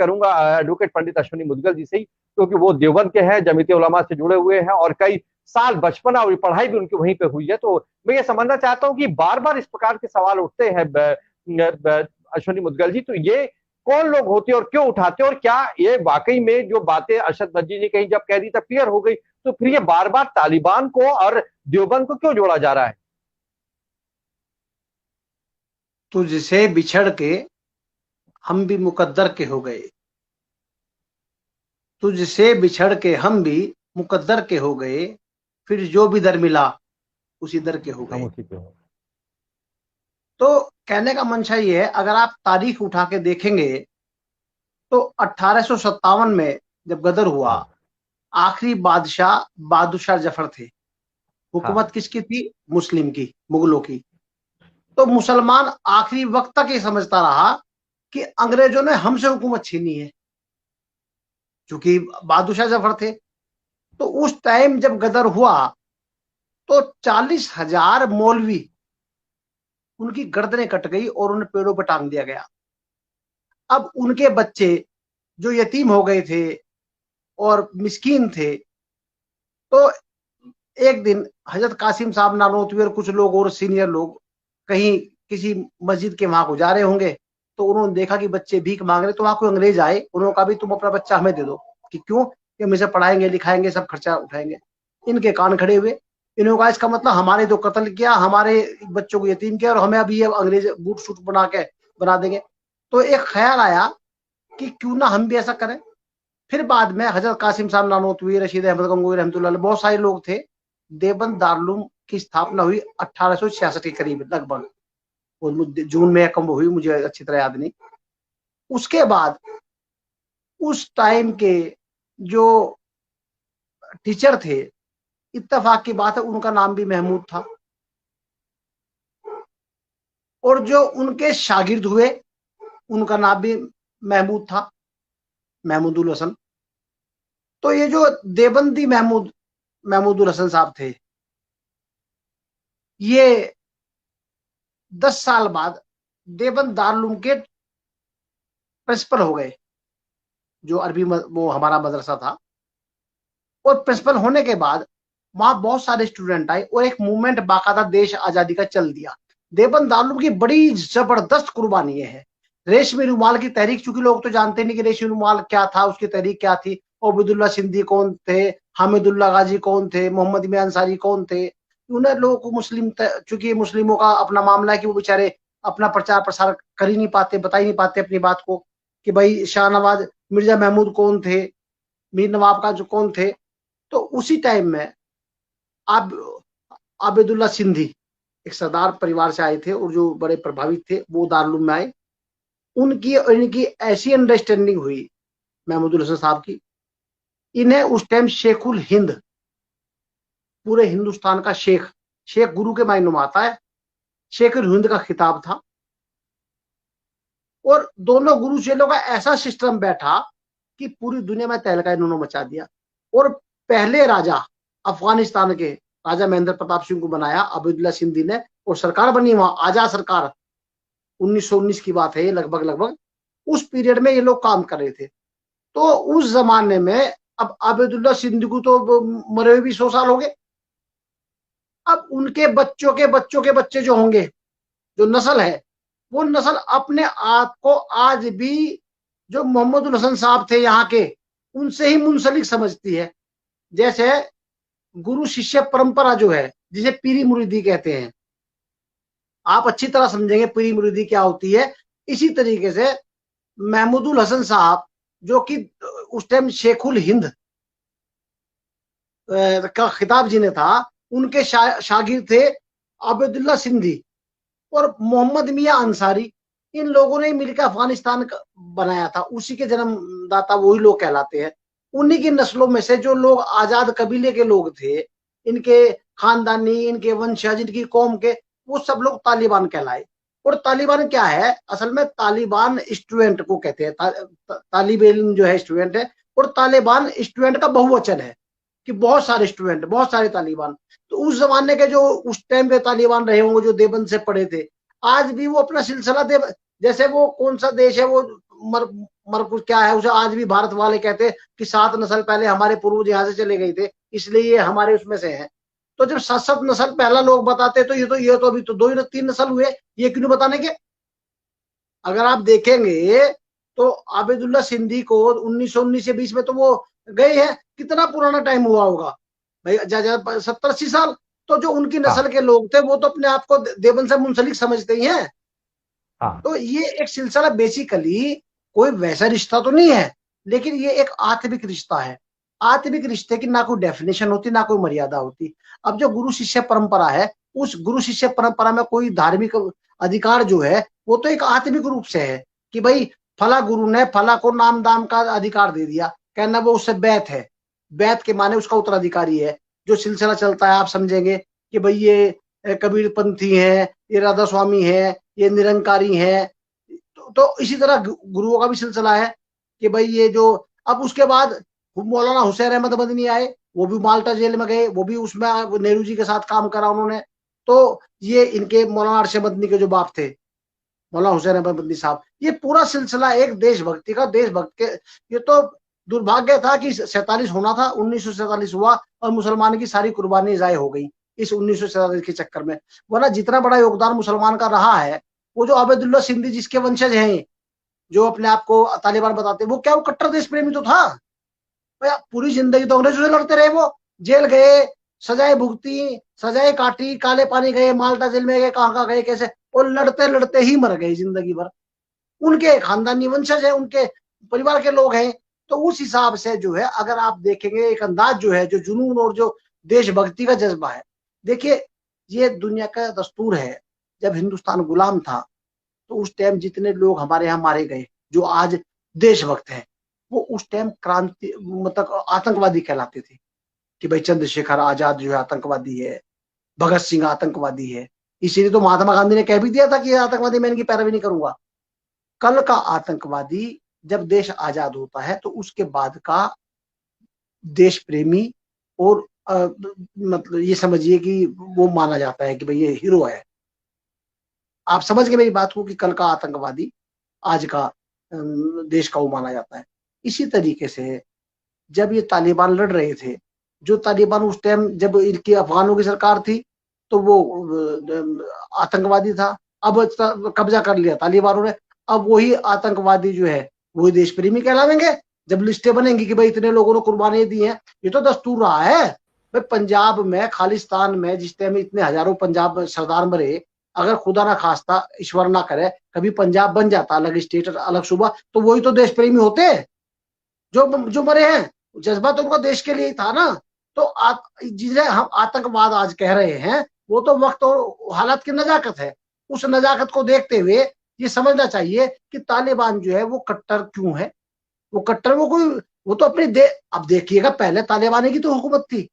करूंगा एडवोकेट पंडित अश्विनी मुदगल जी से ही, क्योंकि वो देवबंद के हैं, जमीयत उलमा से जुड़े हुए हैं और कई साल बचपना और पढ़ाई भी उनकी वहीं पे हुई है। तो मैं ये समझना चाहता हूँ कि बार बार इस प्रकार के सवाल उठते हैं अश्विनी मुदगल जी, तो ये कौन लोग होते हैं और क्यों उठाते हैं, और क्या ये वाकई में जो बातें अरशद नदवी ने कही जब कह दी तब क्लियर हो गई, तो फिर ये बार बार तालिबान को और देवबंद को क्यों जोड़ा जा रहा है? तुझसे बिछड़ के हम भी मुकद्दर के हो गए, तुझसे बिछड़ के हम भी मुकद्दर के हो गए, फिर जो भी दर मिला उसी दर के हो हम गए। उसी पे हो। तो कहने का मंशा ये है, अगर आप तारीख उठा के देखेंगे तो 1857 में जब गदर हुआ, हाँ आखिरी बादशाह बहादुर शाह जफर थे। हाँ हुकूमत किसकी थी? मुस्लिम की, मुगलों की। तो मुसलमान आखिरी वक्त तक ये समझता रहा कि अंग्रेजों ने हमसे हुकूमत छीनी है, क्योंकि बहादुर शाह जफर थे। तो उस टाइम जब गदर हुआ तो 40,000 मौलवी, उनकी गर्दनें कट गई और उन्हें पेड़ों पर टांग दिया गया। अब उनके बच्चे जो यतीम हो गए थे और मिस्कीन थे, तो एक दिन हजरत कासिम साहब नानोतवी और कुछ लोग और सीनियर लोग कहीं किसी मस्जिद के वहां गुजारे होंगे, तो उन्होंने देखा कि बच्चे भीख मांग रहे, तो वहां कोई अंग्रेज आए, उन्होंने कहा भी तुम अपना बच्चा हमें दे दो। कि क्यों? कि हम इसे पढ़ाएंगे लिखाएंगे, सब खर्चा उठाएंगे। इनके कान खड़े हुए। इन्होंने कहा इसका मतलब हमारे तो कत्ल किया, हमारे बच्चों को यतीम किया, और हमें अभी ये अंग्रेज बूट शूट बना देंगे। तो एक ख्याल आया कि क्यों ना हम भी ऐसा करें। फिर बाद में हजरत कासिम साहब नानोतवी, रशीद अहमद गंगोई रहमतुल्लाह अलैह, बहुत सारे लोग थे। देवबंद दारुल की स्थापना हुई 1866 के करीब लगभग, जून में या कब हुई मुझे अच्छी तरह याद नहीं। उसके बाद उस टाइम के जो टीचर थे, इत्तेफाक की बात है उनका नाम भी महमूद था, और जो उनके शागिर्द हुए उनका नाम भी महमूद था, महमूदुल हसन। तो ये जो देवबंदी महमूदुल हसन साहब थे, ये 10 साल बाद देवबंद दारुल के प्रिंसिपल हो गए, जो अरबी वो हमारा मदरसा था। और प्रिंसिपल होने के बाद वहां बहुत सारे स्टूडेंट आए और एक मूवमेंट बाकायदा देश आजादी का चल दिया। देवबंद दारुल की बड़ी जबरदस्त कुर्बानी है। रेशमी रुमाल की तहरीक, चूंकि लोग तो जानते नहीं कि रेशमी रुमाल क्या था, उसकी तहरीक क्या थी, ओबेदुल्ला सिंधी कौन थे, हामिदुल्ला गाजी कौन थे, मोहम्मद इब्न अंसारी कौन थे। उन्हें लोगों को मुस्लिम, चूंकि मुस्लिमों का अपना मामला है कि वो बेचारे अपना प्रचार प्रसार कर ही नहीं पाते, बता ही नहीं पाते अपनी बात को, कि भाई शाहनवाज मिर्जा महमूद कौन थे, मीर नवाब का जो कौन थे। तो उसी टाइम में अब आबिदुल्ला सिंधी एक सरदार परिवार से आए थे और जो बड़े प्रभावित थे, वो दारुल में आए। उनकी और इनकी ऐसी अंडरस्टैंडिंग हुई महमूदुल हसन साहब की, इन्हें उस टाइम शेखुल हिंद, पूरे हिंदुस्तान का शेख, शेख गुरु के मायने में आता है, शेखुल हिंद का खिताब था। और दोनों गुरु चेलों का ऐसा सिस्टम बैठा कि पूरी दुनिया में तहलका इन्होंने मचा दिया। और पहले राजा अफगानिस्तान के राजा महेंद्र प्रताप सिंह को बनाया अब्दुल्ला सिंधी ने, और सरकार बनी वहां आजाद सरकार, 1919 की बात है ये, लगभग लगभग उस पीरियड में ये लोग काम कर रहे थे। तो उस जमाने में अब आबिदुल्ला सिंधी को तो मरे हुए भी 100 साल हो गए। अब उनके बच्चों के बच्चों के बच्चे जो होंगे, जो नस्ल है, वो नस्ल अपने आप को आज भी जो मोहम्मद हसन साहब थे यहाँ के, उनसे ही मुंसलिक समझती है। जैसे गुरु शिष्य परंपरा जो है, जिसे पीरी मुरीदी कहते हैं, आप अच्छी तरह समझेंगे पीरी मुरीदी क्या होती है। इसी तरीके से महमूदुल हसन साहब, जो कि उस टाइम शेखुल हिंद का खिताब जिन्हें था, उनके शागिर्द थे आबिदुल्ला सिंधी और मोहम्मद मियां अंसारी। इन लोगों ने मिलकर अफगानिस्तान बनाया था, उसी के जन्मदाता वही लोग कहलाते हैं। उन्हीं की नस्लों में से जो लोग आजाद कबीले के लोग थे, इनके खानदानी, इनके वंशज, इनकी कौम के, वो सब लोग तालिबान कहलाए। और तालिबान क्या है? असल में तालिबान स्टूडेंट को कहते हैं, तालिब इल्म जो है स्टूडेंट है, और तालिबान स्टूडेंट का बहुवचन है कि बहुत सारे स्टूडेंट, बहुत सारे तालिबान। तो उस जमाने के जो उस टाइम पे तालिबान रहे होंगे, जो देवबंद से पढ़े थे, आज भी वो अपना सिलसिला दे, जैसे वो कौन सा देश है वो मगर कुछ क्या है, उसे आज भी भारत वाले कहते हैं कि 7 नस्ल पहले हमारे पूर्वज यहाँ से चले गए थे, इसलिए ये हमारे उसमें से है। तो जब 7-7 नस्ल पहला लोग बताते तो ये तो अभी तो 2 3 नस्ल हुए, ये क्यों नहीं बताने के? अगर आप देखेंगे तो आबिदुल्ला सिंधी को 1919 से 20 में तो वो गए हैं, कितना पुराना टाइम हुआ होगा भाई, 70-80 साल। तो जो उनकी हाँ नस्ल के लोग थे वो तो अपने आप को देवन से मुंसलिक समझते ही हैं। हाँ तो ये एक सिलसिला बेसिकली कोई वैसा रिश्ता तो नहीं है, लेकिन ये एक आत्मिक रिश्ता है। आत्मिक रिश्ते की ना कोई डेफिनेशन होती, ना कोई मर्यादा होती। अब जो गुरु शिष्य परंपरा है, उस गुरु शिष्य परंपरा में कोई धार्मिक अधिकार जो है वो तो एक आत्मिक रूप से है कि भाई फला गुरु ने फला को नाम दाम का अधिकार दे दिया, कहना वो उससे बैत है, बैत के माने उसका उत्तराधिकारी है। जो सिलसिला चलता है आप समझेंगे कि भाई ये कबीर पंथी है, ये राधा स्वामी है, ये निरंकारी है। तो इसी तरह गुरुओं का भी सिलसिला है कि भाई ये जो, अब उसके बाद मौलाना हुसैन अहमद मदनी आए, वो भी माल्टा जेल में गए, वो भी उसमें नेहरू जी के साथ काम करा उन्होंने। तो ये इनके मौलाना अरशद मदनी के जो बाप थे, मौलाना हुसैन अहमद मदनी साहब, ये पूरा सिलसिला एक देशभक्ति का, देशभक्त के। ये तो दुर्भाग्य था कि 47 होना था, 1947 हुआ और मुसलमान की सारी कुर्बानी जाय हो गई इस 1947 के चक्कर में। वरना जितना बड़ा योगदान मुसलमान का रहा है, वो जो आबिदुल्ला सिंधी जिसके वंशज हैं, जो अपने आप को तालिबान बताते, वो क्या वो कट्टर देश प्रेमी तो था? पूरी जिंदगी तो अंग्रेजों से लड़ते रहे, वो जेल गए, सजाएं भुगती, सजाएं काटी, काले पानी गए, माल्टा जेल में गए, कहाँ गए, कैसे, और लड़ते लड़ते ही मर गए जिंदगी भर। उनके खानदानी वंशज है, उनके परिवार के लोग हैं। तो उस हिसाब से जो है, अगर आप देखेंगे एक अंदाज जो है, जो जुनून और जो देशभक्ति का जज्बा है, देखिए ये दुनिया का दस्तूर है। जब हिंदुस्तान गुलाम था तो उस टाइम जितने लोग हमारे यहाँ मारे गए जो आज देशभक्त हैं, वो उस टाइम क्रांति मतलब आतंकवादी कहलाते थे कि भाई चंद्रशेखर आजाद जो है आतंकवादी है, भगत सिंह आतंकवादी है। इसीलिए तो महात्मा गांधी ने कह भी दिया था कि आतंकवादी, मैं इनकी पैरवी नहीं करूंगा। कल का आतंकवादी जब देश आजाद होता है तो उसके बाद का देश प्रेमी और मतलब ये समझिए कि वो माना जाता है कि भाई ये हीरो है। आप समझ गए मेरी बात को कि कल का आतंकवादी आज का देश का वो माना जाता है। इसी तरीके से जब ये तालिबान लड़ रहे थे, जो तालिबान उस टाइम जब इनकी अफगानों की सरकार थी तो वो आतंकवादी था। अब कब्जा कर लिया तालिबानों ने, अब वही आतंकवादी जो है वही देश प्रेमी कहलावेंगे जब लिस्टें बनेंगी कि भाई इतने लोगों ने कुर्बानी दी है। ये तो दस्तूर रहा है भाई। पंजाब में, खालिस्तान में जिस टाइम इतने हजारों पंजाब सरदार मरे, अगर खुदा ना खास्ता ईश्वर ना करे कभी पंजाब बन जाता अलग स्टेट अलग सूबा, तो वही तो देश प्रेमी होते जो जो मरे हैं। जज्बा तो उनका देश के लिए ही था ना। तो जिसे हम आतंकवाद आज कह रहे हैं वो तो वक्त और हालात की नजाकत है। उस नजाकत को देखते हुए ये समझना चाहिए कि तालिबान जो है वो कट्टर क्यों है। वो कट्टर वो कोई, वो तो अपनी अब देखिएगा पहले तालिबान की तो हुकूमत थी,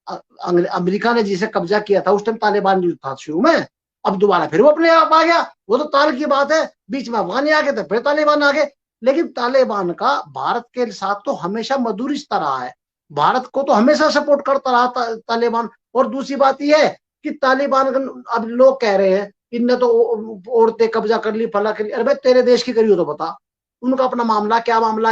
अमेरिका ने जिसे कब्जा किया था उस टाइम तालिबान जो था शुरू में, अब दोबारा फिर वो अपने आप आ गया। वो तो ताल की बात है, बीच में अफगान आ गए थे फिर तालिबान आ गए। लेकिन तालिबान का भारत के साथ तो हमेशा मधुर रिश्ता रहा है, भारत को तो हमेशा सपोर्ट करता रहा तालिबान। और दूसरी बात यह है कि तालिबान, अब लोग कह रहे हैं इनने तो औरतें कब्जा कर ली, फला कर ली। अरे भाई तेरे देश की करी हो तो बता, उनका अपना मामला है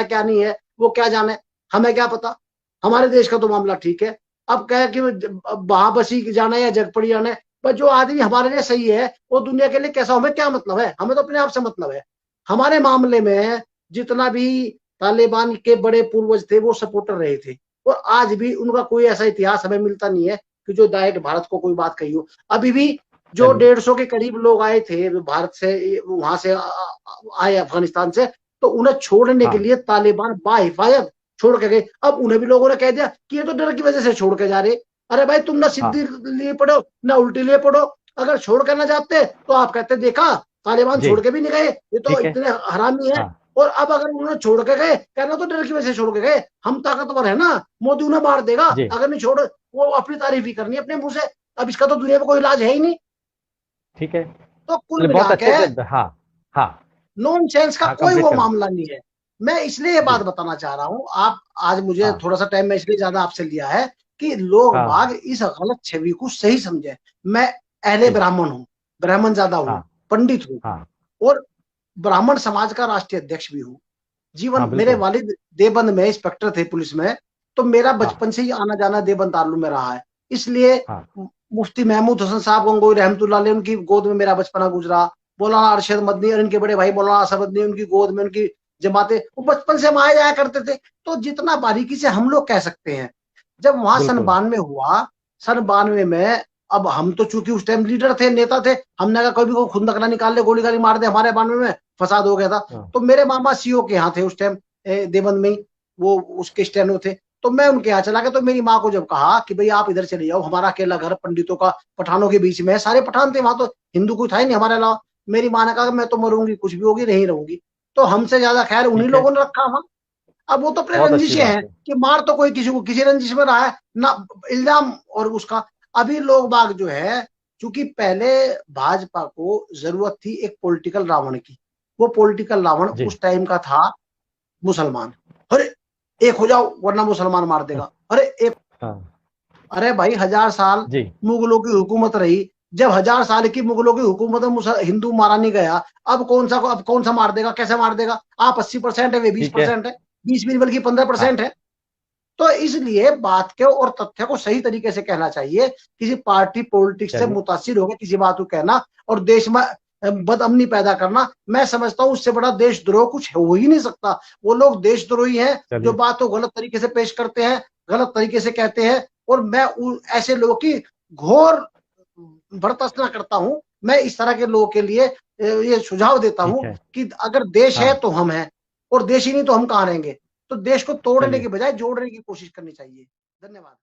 क्या नहीं है वो क्या जाने, हमें क्या पता। हमारे देश का तो मामला ठीक है। अब कहे कि वहां बसी जाना है या जगपड़ी जाना है, पर जो आदमी हमारे लिए सही है वो दुनिया के लिए कैसा, हमें क्या मतलब है, हमें तो अपने आप से मतलब है। हमारे मामले में जितना भी तालिबान के बड़े पूर्वज थे वो सपोर्टर रहे थे, और आज भी उनका कोई ऐसा इतिहास हमें मिलता नहीं है कि जो डायरेक्ट भारत को कोई बात कही हो। अभी भी जो 150 के करीब लोग आए थे भारत से, वहां से आए अफगानिस्तान से, तो उन्हें छोड़ने के लिए तालिबान बाहिफाजत छोड़ के गए। अब उन्हें भी लोगों ने कह दिया कि ये तो डर की वजह से छोड़ के जा रहे। अरे भाई तुम ना सीधी लिए पढ़ो ना उल्टी लिए पढ़ो, अगर छोड़ कर ना जाते तो आप कहते देखा तालिबान छोड़ के भी नहीं गए, ये तो इतने हरामी है। और अब अगर उन्होंने छोड़ के गए, कहना तो डर की वजह से छोड़ के गए, हम ताकतवर है ना, मोदी उन्हें मार देगा अगर नहीं छोड़, वो अपनी तारीफ ही करनी अपने मुंह से। अब इसका तो दुनिया में कोई इलाज है ही नहीं। ठीक है, तो कुल मिला के हाँ नॉन सेंस का कोई वो मामला नहीं है। मैं इसलिए ये बात बताना चाह रहा हूं, आप आज मुझे थोड़ा सा टाइम में इसलिए ज्यादा आपसे लिया है कि लोग बाग इस गलत छवि को सही समझे। मैं अहले ब्राह्मण हूँ, ब्राह्मण ज्यादा हूँ, पंडित हूँ, और ब्राह्मण समाज का राष्ट्रीय अध्यक्ष भी हूँ। जीवन, हाँ मेरे बिल्कुल। वालिद देवबंद में इंस्पेक्टर थे पुलिस में, तो मेरा हाँ बचपन से ही आना जाना देवबंद तालुक में रहा है। इसलिए हाँ मुफ्ती महमूद हसन साहब गंगोई रहमतुल्लाह अलैह, उनकी गोद में मेरा बचपना गुजरा। मौलाना अरशद मदनी और इनके बड़े भाई मौलाना असद मदनी, उनकी गोद में उनकी जमाते, वो बचपन से हम आए जाया करते थे। तो जितना बारीकी से हम लोग कह सकते हैं, जब वहां सन बिल्कुल। 92 हुआ, सन 92 में, अब हम तो चूंकि उस टाइम लीडर थे, नेता थे, हमने कहा कोई भी खुंदक ना निकाल ले, गोली गाली मार दे, हमारे 92 में फसाद हो गया था। हाँ तो मेरे मामा सीओ के यहाँ थे उस टाइम, देवबंद में ही, वो उसके स्टेनो थे। तो मैं उनके यहाँ चला गया। तो मेरी माँ को जब कहा कि भाई आप इधर चले जाओ, हमारा अकेला घर पंडितों का, पठानों के बीच में है, सारे पठान थे वहां, तो हिंदू कोई था ही नहीं हमारे अलावा। मेरी माँ ने कहा मैं तो मरूंगी, कुछ भी होगी, नहीं रहूंगी। तो हमसे ज्यादा खैर उन्हीं ठीक है। लोगों ने रखा वहां। अब वो तो अपने बहुत अच्छी रंजिशें बात हैं है। कि मार तो कोई किसी को किसी रंजिश में रहा है ना, इल्जाम और उसका। अभी लोग बाग जो है, चूंकि पहले भाजपा को जरूरत थी एक पॉलिटिकल रावण की, वो पॉलिटिकल रावण जी। उस टाइम का था मुसलमान। अरे एक हो जाओ वरना मुसलमान मार देगा, अरे एक, हाँ। अरे भाई 1000 साल जी। मुगलों की हुकूमत रही। जब 1000 साल की मुगलों की हुकूमत में हिंदू मारा नहीं गया, अब कौन सा मार देगा, कैसे मार देगा? आप 80% है, वे बीस ठीक है। परसेंट है 20 भी नहीं, बल्कि 15% हाँ है। तो इसलिए बात के और तथ्य को सही तरीके से कहना चाहिए। किसी पार्टी पॉलिटिक्स से चलिए। मुतासिर होकर किसी बात को कहना और देश में बदअमनी पैदा करना, मैं समझता हूं उससे बड़ा देशद्रोह कुछ हो ही नहीं सकता। वो लोग देशद्रोही हैं जो चलिए। बात को गलत तरीके से पेश करते हैं, गलत तरीके से कहते हैं। और मैं ऐसे लोगों की घोर बर्दाश्त करता हूं। मैं इस तरह के लोगों के लिए ये सुझाव देता हूं ठीक है। कि अगर देश है हाँ। तो हम हैं, और देश ही नहीं तो हम कहां रहेंगे। तो देश को तोड़ने चलिए। के बजाय जोड़ने की कोशिश करनी चाहिए। धन्यवाद।